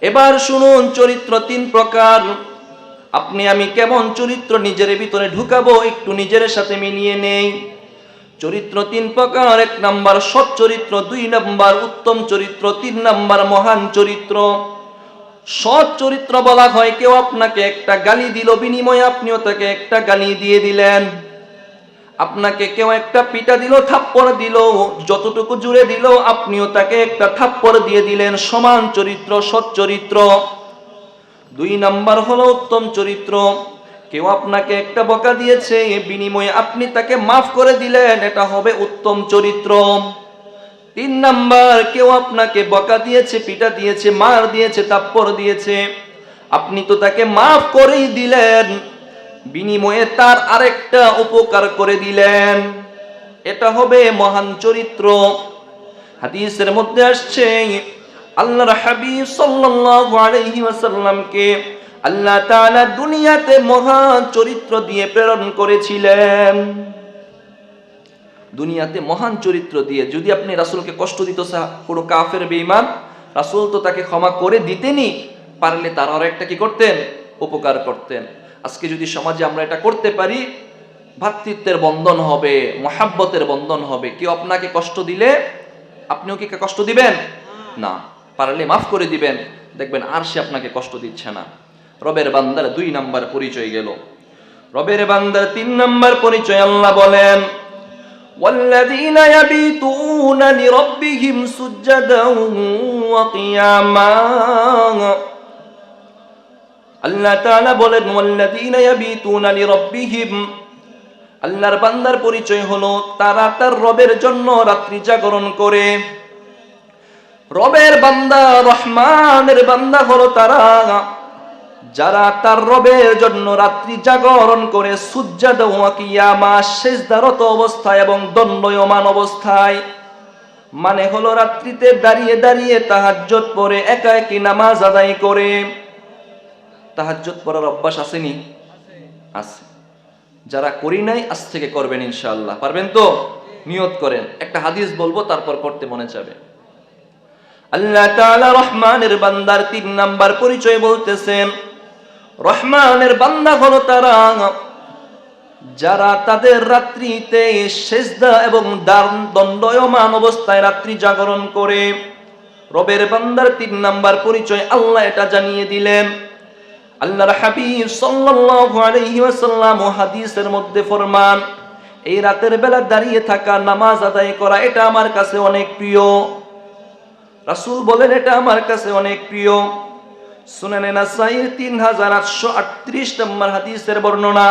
এবার শুনুন, চরিত্র তিন প্রকার। আপনি আমি কেমন চরিত্র নিজের ভিতরে ঢুকাবো, একটু নিজের সাথে মিলিয়ে নেই। চরিত্র তিন প্রকার: 1 নাম্বার সৎ চরিত্র, 2 নাম্বার উত্তম চরিত্র, 3 নাম্বার মহান চরিত্র। সৎ চরিত্র বলা হয় কেউ আপনাকে একটা গালি দিল, বিনিময়ে আপনিও তাকে একটা গালি দিয়ে দিলেন। আপনাকে কেউ একটা পিটা দিল, থাপ্পড় দিল, যতটুকু জুড়ে দিল আপনিও তাকে একটা থাপ্পড় দিয়ে দিলেন। সমান চরিত্র, সৎ চরিত্র। 2 নাম্বার হলো উত্তম চরিত্র। কেউ আপনাকে একটা বকা দিয়েছে, বিনিময়ে আপনি তাকে মাফ করে দিলেন, এটা হবে উত্তম চরিত্র। 3 নাম্বার, কেউ আপনাকে বকা দিয়েছে, পিটা দিয়েছে, মার দিয়েছে, থাপ্পড় দিয়েছে, আপনি তো তাকে মাফ করেই দিলেন, বিনিময়ে তার আরেকটা উপকার করে দিলেন, এটা হবে মহান চরিত্র। হাদিসের মধ্যে আসছে আল্লাহর হাবিব সাল্লাল্লাহু আলাইহি ওয়াসাল্লামকে আল্লাহ তাআলা দুনিয়াতে মহান চরিত্র দিয়ে প্রেরণ করেছিলেন। দুনিয়াতে মহান চরিত্র দিয়ে। যদি আপনি রাসূলকে কষ্ট দিত কোনো কাফের বেঈমান, রাসূল তো তাকে ক্ষমা করে দিতেনই, পারলে তার আর একটা কি করতেন? উপকার করতেন। আজকে যদি সমাজে আমরা এটা করতে পারি, ভ্রাতৃত্বের বন্ধন হবে, মহাব্বতের বন্ধন হবে। কেউ আপনাকে কষ্ট দিলে আপনিও কি কষ্ট দিবেন না? পারলে মাফ করে দিবেন, দেখবেন আর সে আপনাকে কষ্ট দিচ্ছে না। রবের বান্দার 2 নাম্বার পরিচয় গেল। রবের বান্দার 3 নাম্বার পরিচয় আল্লাহ বলেন, والذين يبيتون لربهم سجدا وقياما। আল্লাহ তাআলা বলেন والذين يبيتون لربهم, আল্লাহর বান্দার পরিচয় হলো তারা তার রবের জন্য রাত্রি জাগরণ করে। রবের বান্দা, রহমানের বান্দা হলো তারা যারা তার রবের জন্য রাত্রি জাগরণ করে, সুজদা ওয়া কিয়ামা, সিজদারত অবস্থায় এবং দণ্ডায়মান অবস্থায়। মানে হলো রাত্রিতে দাঁড়িয়ে দাঁড়িয়ে তাহাজ্জুদ পড়ে, একা একই নামাজ আদায় করে। তাহাজ্জুদ পড়ার অভ্যাস আসেনি? আছে। যারা করি নাই আজ থেকে করবেন ইনশাআল্লাহ। পারবেন তো? নিয়ত করেন। একটা হাদিস বলবো, তারপর করতে মনে যাবে। আল্লাহ তাআলা রহমানের বান্দার 3 নাম্বার পরিচয় বলতেছেন, রহমানের বান্দা হলো তারা যারা তাদের রাত্রিতে সিজদা এবং দণ্ডায়মান অবস্থায় রাত্রি জাগরণ করে। রবের বান্দার 3 নাম্বার পরিচয় আল্লাহ এটা জানিয়ে দিলেন। আল্লাহর হাবিব সাল্লাল্লাহু আলাইহি ওয়াসাল্লাম হাদিসের মধ্যে ফরমান, এই রাতের বেলা দাঁড়িয়ে থাকা, নামাজ আদায় করা, এটা আমার কাছে অনেক প্রিয়। রাসূল বলেন এটা আমার কাছে অনেক প্রিয়। সুনানে নাসাঈর 3838 নম্বর হাদিসের বর্ণনা।